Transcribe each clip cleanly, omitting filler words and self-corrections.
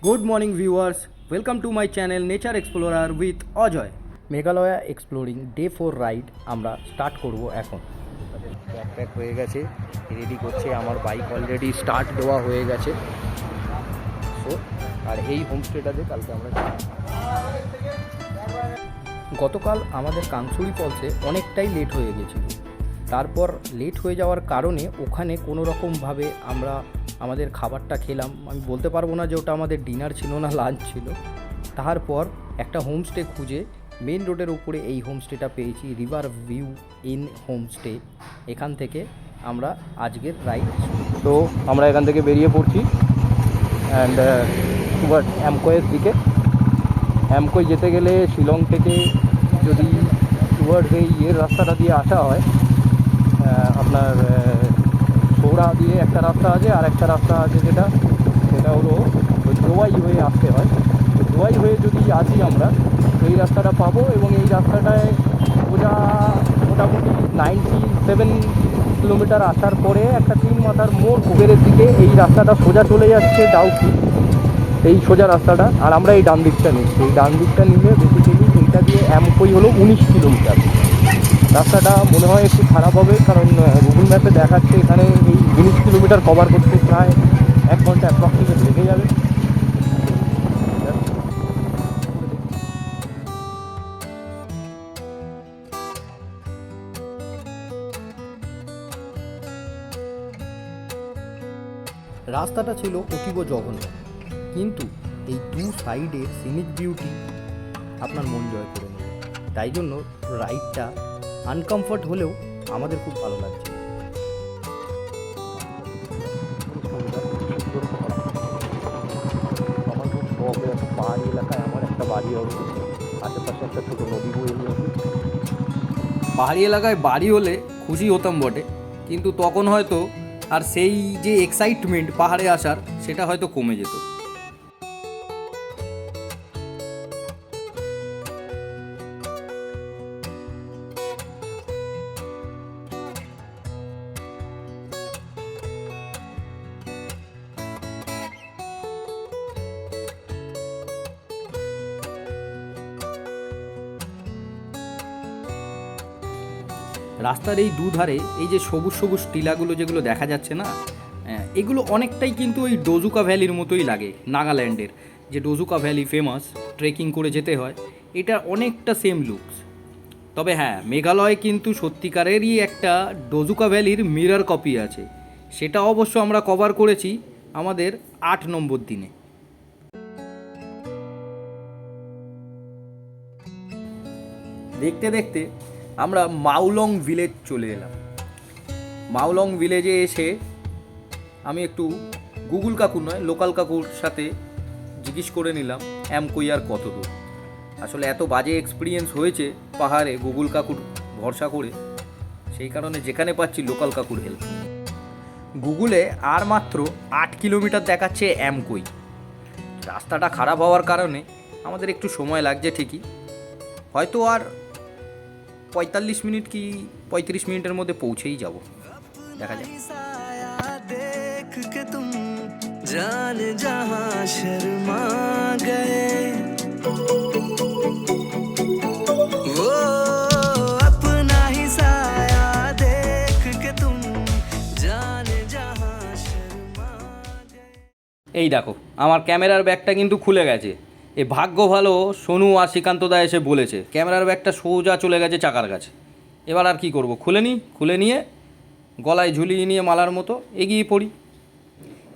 Good morning viewers, welcome to my channel Nature Explorer with Ajay. Meghalaya exploring day 4 ride আমরা start করব এখন। Backpack হয়ে গেছে, রেডি করছে, আমার বাইক অলরেডি স্টার্ট দেওয়া হয়ে গেছে। সো আর এই হোমস্টেটাতে কালকে আমরা গতকাল আমাদের কাংসুরি ফলসে অনেকটাই লেট হয়ে গেছিল। তারপর লেট হয়ে যাওয়ার কারণে ওখানে কোনো রকমভাবে আমরা আমাদের খাবারটা খেলাম। আমি বলতে পারবো না যে ওটা আমাদের ডিনার ছিল না লাঞ্চ ছিল। তারপর একটা হোমস্টে খুঁজে মেন রোডের উপরে এই হোমস্টেটা পেয়েছি, রিভার ভিউ ইন হোমস্টে। এখান থেকে আমরা আজকের রাইড, তো আমরা এখান থেকে বেরিয়ে পড়ছি অ্যান্ড টুয়ার্ড অ্যামকোয়ের দিকে। অ্যামকোয় যেতে গেলে শিলং থেকে যদি টুয়ার্ডস এই রাস্তাটা দিয়ে আসা হয়, আপনার সৌরা দিয়ে একটা রাস্তা আছে, আর একটা রাস্তা আছে সেটা হলো জোয়াই হয়ে আসতে হয়। জোয়াই হয়ে যদি আসি আমরা এই রাস্তাটা পাবো, এবং এই রাস্তাটায় সোজা মোটামুটি 97 কিলোমিটার আসার পরে একটা 3 মাথার মোড় কুবেরের দিকে এই রাস্তাটা সোজা চলে যাচ্ছে ডাউকি, এই সোজা রাস্তাটা। আর আমরা এই ডান দিকটা নিচ্ছি, এই ডান দিকটা নিলে বেসিক্যালি এইটা দিয়ে অ্যামকোই হলো 19 কিলোমিটার। রাস্তাটা মনে হয় একটু খারাপ হবে, কারণ গুগল ম্যাপে দেখাচ্ছে এখানে এই 19 কিলোমিটার কভার করতে প্রায় 1 ঘন্টা অ্যাপ্রক্সিমেট লেগে যাবে। রাস্তাটা ছিল অতীব জঘন্য, কিন্তু এই দু সাইডের সিনিক বিউটি আপনার মন জয় করে নেবে। তাই জন্য রাইডটা আনকমফর্ট হলেও আমাদের খুব ভালো লাগছে। আমার খুব শখ এরকম পাহাড়ি এলাকায় আমার একটা বাড়ি হবে, আশেপাশে একটা ছোটো নদী বয়ে হবে। পাহাড়ি এলাকায় বাড়ি হলে খুশি হতাম বটে, কিন্তু তখন হয়তো আর সেই যে এক্সাইটমেন্ট পাহাড়ে আসার সেটা হয়তো কমে যেত। রাস্তার এই দুধারে এই যে সবুজ সবুজ টিলাগুলো যেগুলো দেখা যাচ্ছে না, এগুলো অনেকটাই কিন্তু ওই ডোজুকা ভ্যালির মতোই লাগে। নাগাল্যান্ডের যে ডোজুকা ভ্যালি ফেমাস, ট্রেকিং করে যেতে হয়, এটা অনেকটা সেম লুকস। তবে হ্যাঁ, মেঘালয় কিন্তু সত্যিকারেরই একটা ডোজুকা ভ্যালির মিরর কপি আছে, সেটা অবশ্য আমরা কভার করেছি আমাদের 8 নম্বর দিনে। দেখতে দেখতে আমরা মাউলং ভিলেজ চলে এলাম। মাউলং ভিলেজে এসে আমি একটু গুগল কাকুর নয়, লোকাল কাকুর সাথে জিজ্ঞেস করে নিলাম অ্যামকোই আর কত দূর। আসলে এত বাজে এক্সপিরিয়েন্স হয়েছে পাহাড়ে গুগল কাকুর ভরসা করে, সেই কারণে যেখানে পাচ্ছি লোকাল কাকুর হেল্প। গুগলে আর মাত্র 8 কিলোমিটার দেখাচ্ছে অ্যামকোই। রাস্তাটা খারাপ হওয়ার কারণে আমাদের একটু সময় লাগছে ঠিকই, হয়তো আর 45 মিনিট কি 35 মিনিটের মধ্যে পৌঁছেই যাব, দেখা যাক। जाने जहां शर्मा गए वो अपना ही साया देख के तुम जाने जहां शर्मा गए। এই দেখো, আমার ক্যামেরার ব্যাগটা কিন্তু খুলে গেছে। এ ভাগ্য ভালো, সোনু আর শ্রীকান্তদা এসে বলেছে ক্যামেরার ব্যাগটা সোজা চলে গেছে চাকার কাছে। এবার আর কি করব, খুলে নিয়ে গলায় ঝুলিয়ে নিয়ে মালার মতো এগিয়ে পড়ি।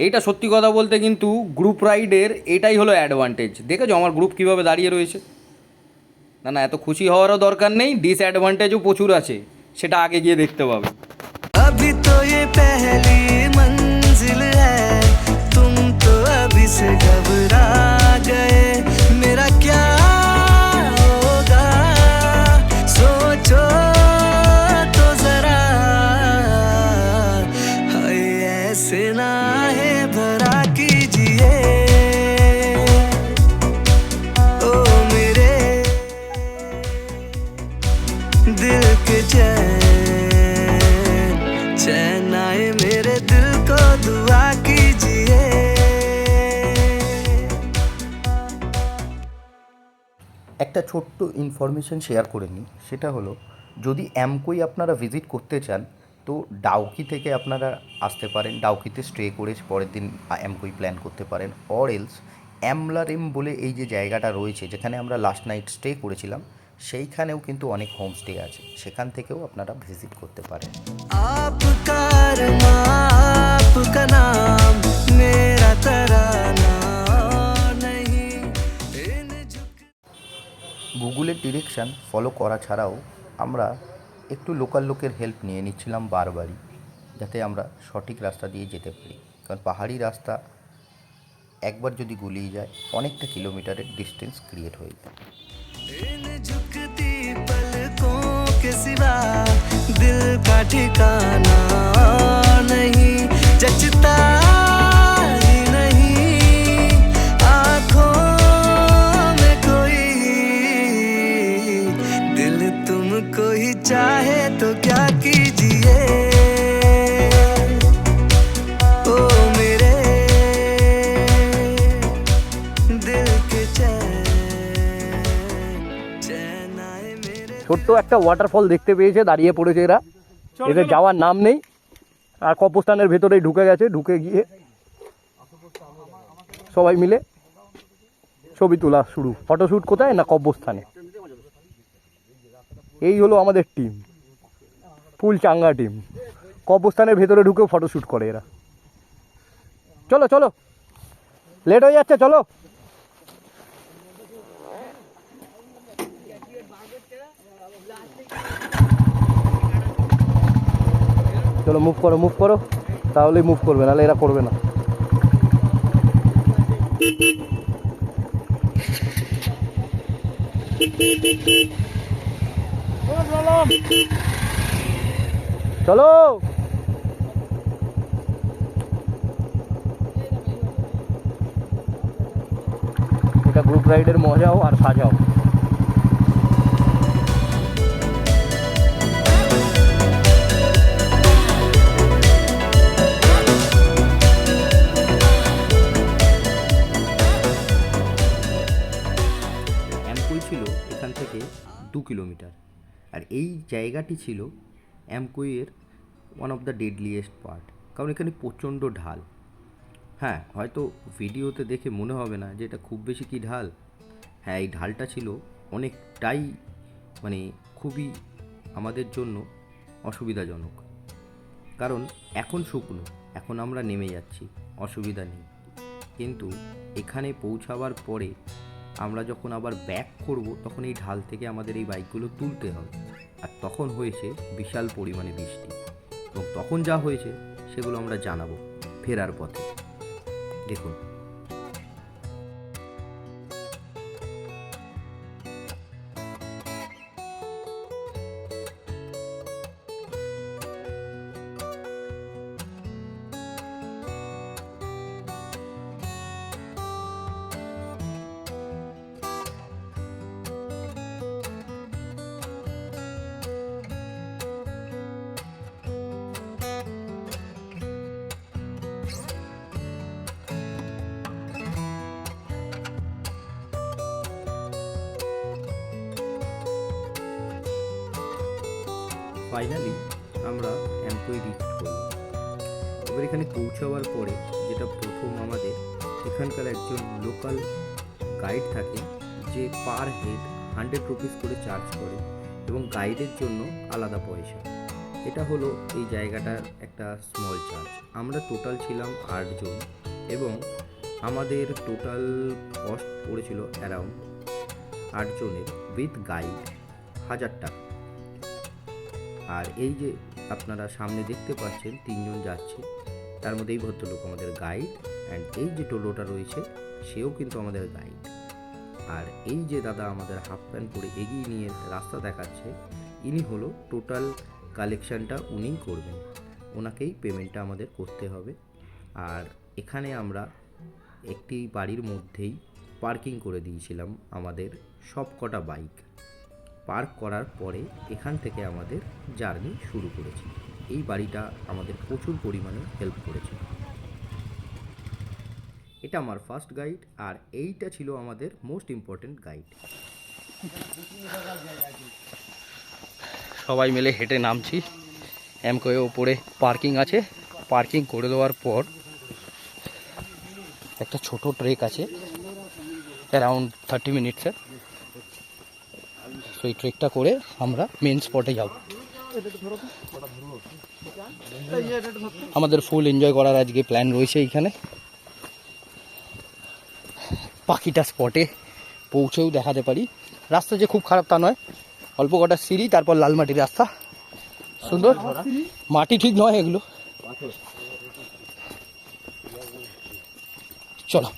এইটা সত্যি কথা বলতে কিন্তু গ্রুপ রাইডের এটাই হলো অ্যাডভান্টেজ। দেখেছো আমার গ্রুপ কীভাবে দাঁড়িয়ে রয়েছে? না এত খুশি হওয়ারও দরকার নেই, ডিসঅ্যাডভান্টেজও প্রচুর আছে, সেটা আগে গিয়ে দেখতে পাবে। अभी तो ये पहली मंजिल है, तुम तो अभी से घबरा गए, मेरा क्या होगा सोचो तो जरा, हाय ऐसे ना है भरा कीजिए ओ मेरे दिल के चैन आए मेरे दिल को दुआ कीजिए। একটা ছোট্ট ইনফরমেশন শেয়ার করে নিই, সেটা হলো যদি অ্যামকোই আপনারা ভিজিট করতে চান তো ডাউকি থেকে আপনারা আসতে পারেন, ডাউকিতে স্টে করে পরের দিন অ্যামকোই প্ল্যান করতে পারেন। অর এলস অ্যামলারেম বলে এই যে জায়গাটা রয়েছে যেখানে আমরা লাস্ট নাইট স্টে করেছিলাম, সেইখানেও কিন্তু অনেক হোমস্টে আছে, সেখান থেকেও আপনারা ভিজিট করতে পারেন। গুগলের ডিরেকশান ফলো করা ছাড়াও আমরা একটু লোকাল লোকের হেল্প নিয়ে নিচ্ছিলাম বারবারই, যাতে আমরা সঠিক রাস্তা দিয়ে যেতে পারি, কারণ পাহাড়ি রাস্তা একবার যদি গুলিয়ে যায় অনেকটা কিলোমিটারের ডিস্টেন্স ক্রিয়েট হয়ে যায়। दिल का ठिकाना नहीं जचता ही नहीं आँखों में कोई दिल तुमको ही चाहे तो क्या कीजिए ओ मेरे दिल के चैन आए मेरे। ছোট্ট একটা ওয়াটারফল দেখতে পেয়েছে, দাঁড়িয়ে পড়েছে এরা, এদের যাওয়ার নাম নেই, আর কবরস্থানের ভেতরেই ঢুকে গেছে। ঢুকে গিয়ে সবাই মিলে ছবি তোলা শুরু। ফটোশ্যুট কোথায় না কবরস্থানে। এই হলো আমাদের টিম, ফুল চাঙ্গা টিম। কবরস্থানের ভেতরে ঢুকেও ফটোশ্যুট করে এরা। চলো চলো, লেট হয়ে যাচ্ছে, চলো। চলো মুভ করো, তাহলেই মুভ করবে, নাহলে এরা করবে না। চলো, এটা গ্রুপ রাইডের মজাও আর সাজাও। ছিল এখান থেকে 2 কিলোমিটার, আর এই জায়গাটি ছিল অ্যামকোইয়ের one of the deadliest part, কারণ এখানে প্রচণ্ড ঢাল। হ্যাঁ, হয়তো ভিডিওতে দেখে মনে হবে না যে এটা খুব বেশি কি ঢাল। হ্যাঁ, এই ঢালটা ছিল অনেকটাই, মানে খুবই আমাদের জন্য অসুবিধাজনক, কারণ এখন শুকনো, এখন আমরা নেমে যাচ্ছি, অসুবিধা নেই। কিন্তু এখানে পৌঁছাবার পরে আমরা যখন আবার ব্যাক করব তখন এই ঢাল থেকে আমাদের এই বাইকগুলো তুলতে হবে, আর তখন হয়েছে বিশাল পরিমাণে বৃষ্টি, এবং তখন যা হয়েছে সেগুলো আমরা জানাবো ফেরার পথে। দেখুন, ফাইনালি আমরা অ্যামকোই রিচ করলাম। এবার এখানে পৌঁছাবার পরে যেটা প্রথম, আমাদের এখানকার একজন লোকাল গাইড থাকে যে পার হেড 100 রুপিস করে চার্জ করে, এবং গাইডের জন্য আলাদা পয়সা। এটা হলো এই জায়গাটার একটা স্মল চার্জ। আমরা টোটাল ছিলাম 8 জন, এবং আমাদের টোটাল কস্ট পড়েছিল অ্যারাউন্ড 8 জনের উইথ গাইড 1000 টাকা। আর এই যে আপনারা সামনে দেখতে পাচ্ছেন 3 জন যাচ্ছে, তার মধ্যে এই ভদ্রলোক আমাদের গাইড, অ্যান্ড এই যে টোটোটা রয়েছে সেও কিন্তু আমাদের গাইড। আর এই যে দাদা আমাদের হাফ প্যান্ট পরে এগিয়ে নিয়ে রাস্তা দেখাচ্ছে, ইনি হলো টোটাল কালেকশানটা উনিই করবেন, ওনাকেই পেমেন্টটা আমাদের করতে হবে। আর এখানে আমরা একটি বাড়ির মধ্যেই পার্কিং করে দিয়েছিলাম আমাদের সব কটা বাইক। পার্ক করার পরে এখান থেকে আমাদের জার্নি শুরু করেছি। এই বাড়িটা আমাদের প্রচুর পরিমাণে হেল্প করেছে। এটা আমার ফার্স্ট গাইড, আর এইটা ছিল আমাদের মোস্ট ইম্পর্ট্যান্ট গাইড। সবাই মিলে হেঁটে নামছি। এমকোয়ে ওপরে পার্কিং আছে, পার্কিং করে দেওয়ার পর একটা ছোট ট্রেক আছে অ্যারাউন্ড 30 মিনিটসের। সেই ট্রেকটা করে আমরা মেন স্পটে যাব। আমাদের ফুল এনজয় করার আজকে প্ল্যান রয়েছে এইখানে। পাখিটা স্পটে পৌঁছেও দেখাতে পারি। রাস্তা যে খুব খারাপ তা নয়, অল্প কটা সিঁড়ি, তারপর লাল মাটির রাস্তা, সুন্দর। মাটি ঠিক নয় এগুলো। চলো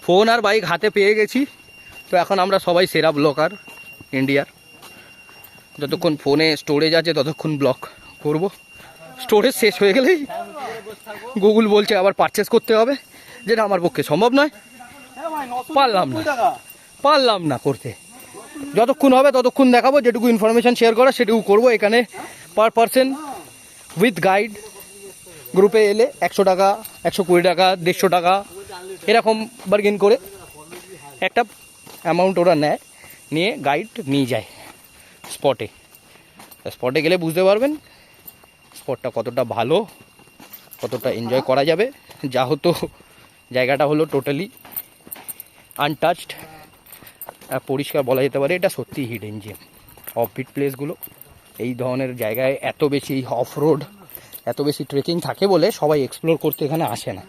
ফোন আর বাইক হাতে পেয়ে গেছি, তো এখন আমরা সবাই সেরা ব্লগার ইন্ডিয়ার। যতক্ষণ ফোনে স্টোরেজ আছে ততক্ষণ ব্লগ করব। স্টোরেজ শেষ হয়ে গেলেই গুগল বলছে আবার পারচেস করতে হবে, যেটা আমার পক্ষে সম্ভব নয়। পারলাম না করতে। যতক্ষণ হবে ততক্ষণ দেখাবো, যেটুকু ইনফরমেশান শেয়ার করা সেটুকু করবো। এখানে পার পারসন উইথ গাইড গ্রুপে এলে 100 টাকা, 120 টাকা, 150 টাকা এরকম বার্গেন করে একটা অ্যামাউন্ট ওরা নেয়, নিয়ে গাইড নিয়ে যায় স্পটে। স্পটে গেলে বুঝতে পারবেন স্পটটা কতটা ভালো, কতটা এনজয় করা যাবে। যা হতো জায়গাটা হলো টোটালি আনটাচড, পরিষ্কার বলা যেতে পারে। এটা সত্যি হিডেন জেম। অফবিট প্লেসগুলো এই ধরনের জায়গায় এত বেশি অফ রোড, এত বেশি ট্রেকিং থাকে বলে সবাই এক্সপ্লোর করতে এখানে আসে না।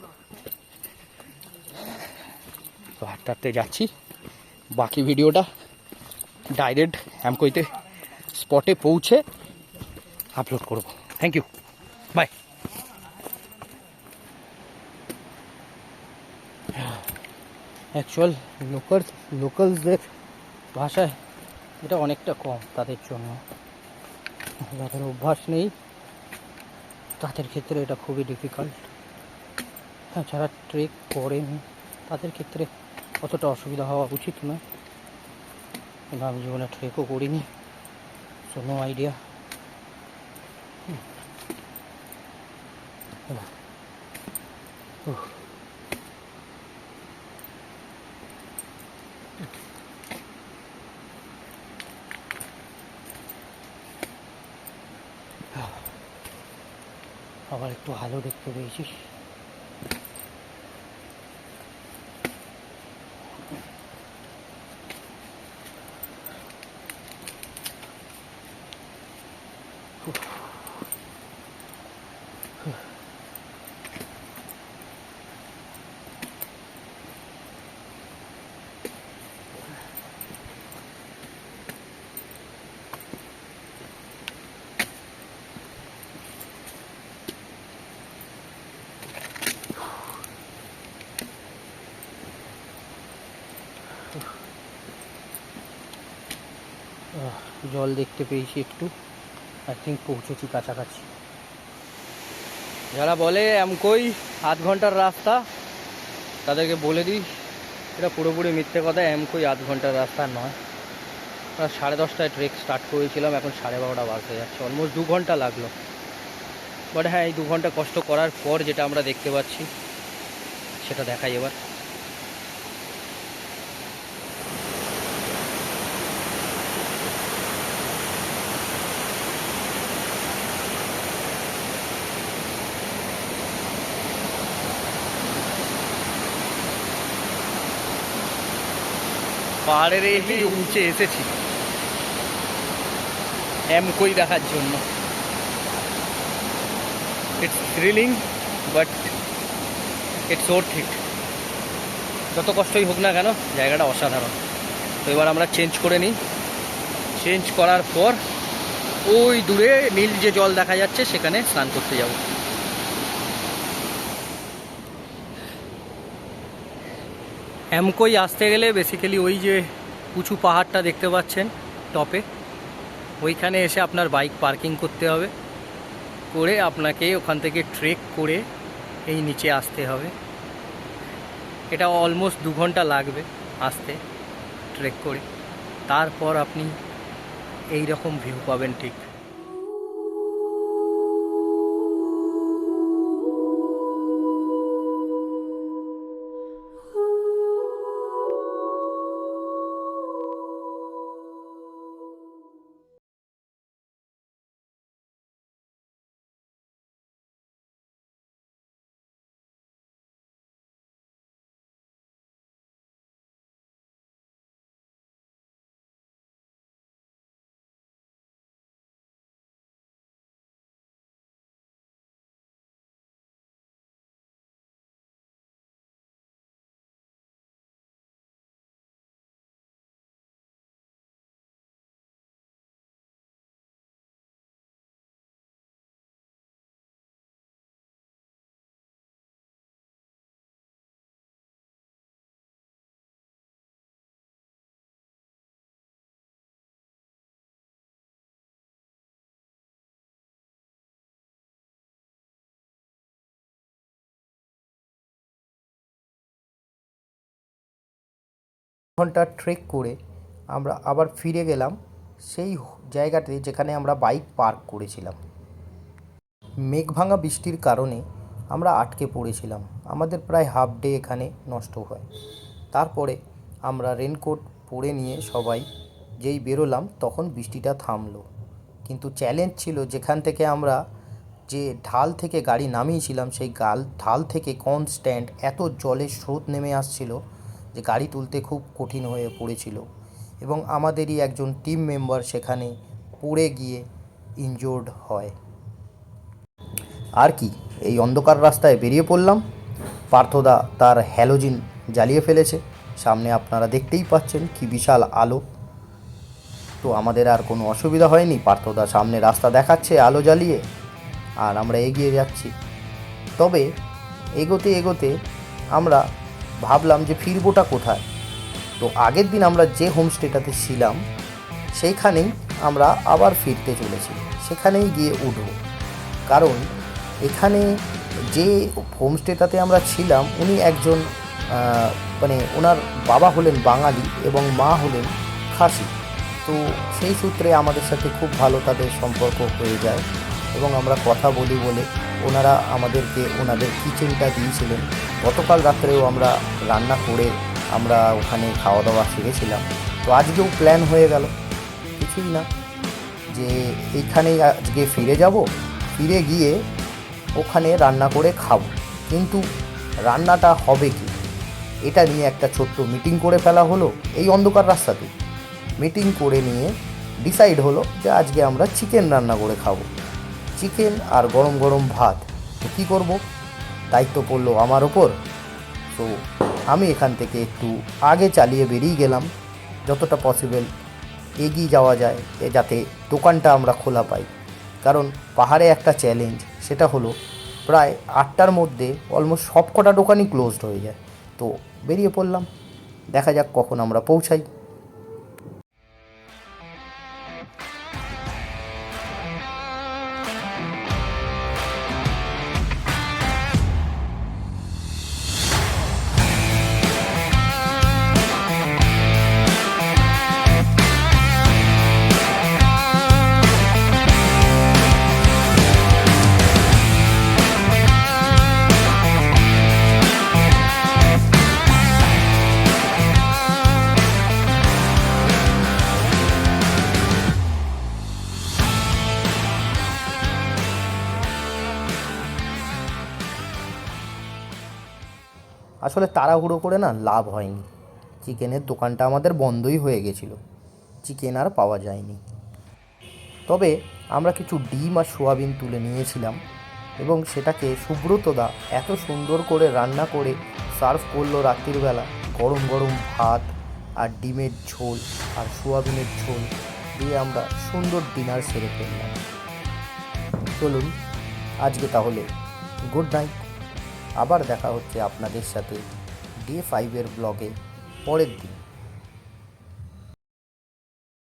তো হাঁটতে হাঁটতে যাচ্ছি। বাকি ভিডিওটা ডাইরেক্ট এমকোইতে স্পটে পৌঁছে আপলোড করব। Thank you, bye. অ্যাকচুয়াল লোকালসদের ভাষায় এটা অনেকটা কম তাদের জন্য। যাদের অভ্যাস নেই তাদের ক্ষেত্রে এটা খুবই ডিফিকাল্ট। হ্যাঁ, যারা ট্রেক করেন তাদের ক্ষেত্রে অতটা অসুবিধা হওয়া উচিত নয়, কিন্তু আমি জীবনে ট্রেকও করিনি, সো নো আইডিয়া। আবার একটু আলো দেখতে পেয়েছি। জল দেখতে পেয়েছি একটু, আই থিঙ্ক পৌঁছেছি কাছাকাছি। যারা বলে এমকোই আধ ঘন্টার রাস্তা, তাদেরকে বলে দিই এটা পুরোপুরি মিথ্যে কথা। এমকোই আধ ঘন্টার রাস্তা নয়। 10:30টায় ট্রেক স্টার্ট করেছিলাম, এখন 12:30 বাজতে যাচ্ছে, অলমোস্ট 2 ঘন্টা লাগলো। বাট হ্যাঁ, এই 2 ঘন্টা কষ্ট করার পর যেটা আমরা দেখতে পাচ্ছি সেটা দেখাই এবার। পাহাড়ের এই উঁচে এসেছি এমকোই দেখার জন্য। It's thrilling but it's worth it. যত কষ্টই হোক না কেন, জায়গাটা অসাধারণ। তো এবার আমরা চেঞ্জ করে নিই। চেঞ্জ করার পর ওই দূরে নীল যে জল দেখা যাচ্ছে সেখানে স্নান করতে যাব। এমকোই আসতে গেলে বেসিক্যালি ওই যে উঁচু পাহাড়টা দেখতে পাচ্ছেন টপে, ওইখানে এসে আপনার বাইক পার্কিং করতে হবে, করে আপনাকে ওখান থেকে ট্রেক করে এই নিচে আসতে হবে। এটা অলমোস্ট 2 ঘন্টা লাগবে আসতে ট্রেক করে। তারপর আপনি এই রকম ভিউ পাবেন ঠিক। ঘন্টা ট্রেক করে আমরা আবার ফিরে গেলাম সেই জায়গাতে যেখানে আমরা বাইক পার্ক করেছিলাম। মেঘভাঙা বৃষ্টির কারণে আমরা আটকে পড়েছিলাম, আমাদের প্রায় হাফ ডে এখানে নষ্ট হয়। তারপরে আমরা রেনকোট পরে নিয়ে সবাই যেই বেরোলাম তখন বৃষ্টিটা থামলো। কিন্তু চ্যালেঞ্জ ছিল, যেখান থেকে আমরা যে ঢাল থেকে গাড়ি নামিয়েছিলাম সেই ঢাল থেকে কনস্ট্যান্ট এত জলের স্রোত নেমে আসছিল যে গাড়ি তুলতে খুব কঠিন হয়ে পড়েছিল এবং আমাদেরই একজন টিম মেম্বার সেখানে পড়ে গিয়ে ইনজোর্ড হয়। আর কি, এই অন্ধকার রাস্তায় বেরিয়ে পড়লাম। পার্থদা তার হ্যালোজিন জ্বালিয়ে ফেলেছে, সামনে আপনারা দেখতেই পাচ্ছেন কি বিশাল আলো। তো আমাদের আর কোনো অসুবিধা হয়নি, পার্থদা সামনে রাস্তা দেখাচ্ছে আলো জ্বালিয়ে, আর আমরা এগিয়ে যাচ্ছি। তবে এগোতে এগোতে আমরা ভাবলাম যে ফিরবোটা কোথায়। তো আগের দিন আমরা যে হোমস্টেটাতে ছিলাম সেইখানেই আমরা আবার ফিরতে চলেছি, সেখানেই গিয়ে উঠব। কারণ এখানে যে হোমস্টেটাতে আমরা ছিলাম উনি একজন ওনার বাবা হলেন বাঙালি এবং মা হলেন খাসি। তো সেই সূত্রে আমাদের সাথে খুব ভালো তাদের সম্পর্ক হয়ে যায় এবং আমরা কথা বলি বলে ওনারা আমাদেরকে ওনাদের কিচেনটা দিয়েছিলেন। গতকাল রাত্রেও আমরা রান্না করে আমরা ওখানে খাওয়া দাওয়া সেরেছিলাম। তো আজকেও প্ল্যান হয়ে গেল, কিছুই না, যে এইখানেই আজকে ফিরে যাব, ফিরে গিয়ে ওখানে রান্না করে খাবো। কিন্তু রান্নাটা হবে কি, এটা নিয়ে একটা ছোট্ট মিটিং করে ফেলা হলো। এই অন্ধকার রাস্তাতে মিটিং করে নিয়ে ডিসাইড হলো যে আজকে আমরা চিকেন রান্না করে খাবো, চিকেন আর গরম গরম ভাত। তো কী করবো, দায়িত্ব পড়লো আমার ওপর। তো আমি এখান থেকে একটু আগে চালিয়ে বেরিয়ে গেলাম, যতটা পসিবল এগিয়ে যাওয়া যায় যাতে দোকানটা আমরা খোলা পাই। কারণ পাহাড়ে একটা চ্যালেঞ্জ, সেটা হলো প্রায় 8টার মধ্যে অলমোস্ট সব কটা দোকানই ক্লোজড হয়ে যায়। তো বেরিয়ে পড়লাম, দেখা যাক কখন আমরা পৌঁছাই। আসলে তাড়াহুড়ো করে না লাভ হয়নি, চিকেনের দোকানটা আমাদের বন্ধই হয়ে গেছিলো, চিকেন আর পাওয়া যায়নি। তবে আমরা কিছু ডিম আর সোয়াবিন তুলে নিয়েছিলাম এবং সেটাকে সুব্রতদা এত সুন্দর করে রান্না করে সার্ভ করলো রাত্রিবেলা। গরম গরম ভাত আর ডিমের ঝোল আর সোয়াবিনের ঝোল দিয়ে আমরা সুন্দর ডিনার সেরে ফেললাম। চলুন আজকে তাহলে গুড নাইট, আবার দেখা হচ্ছে আপনাদের সাথে ডে 5 ব্লগে পরের দিন।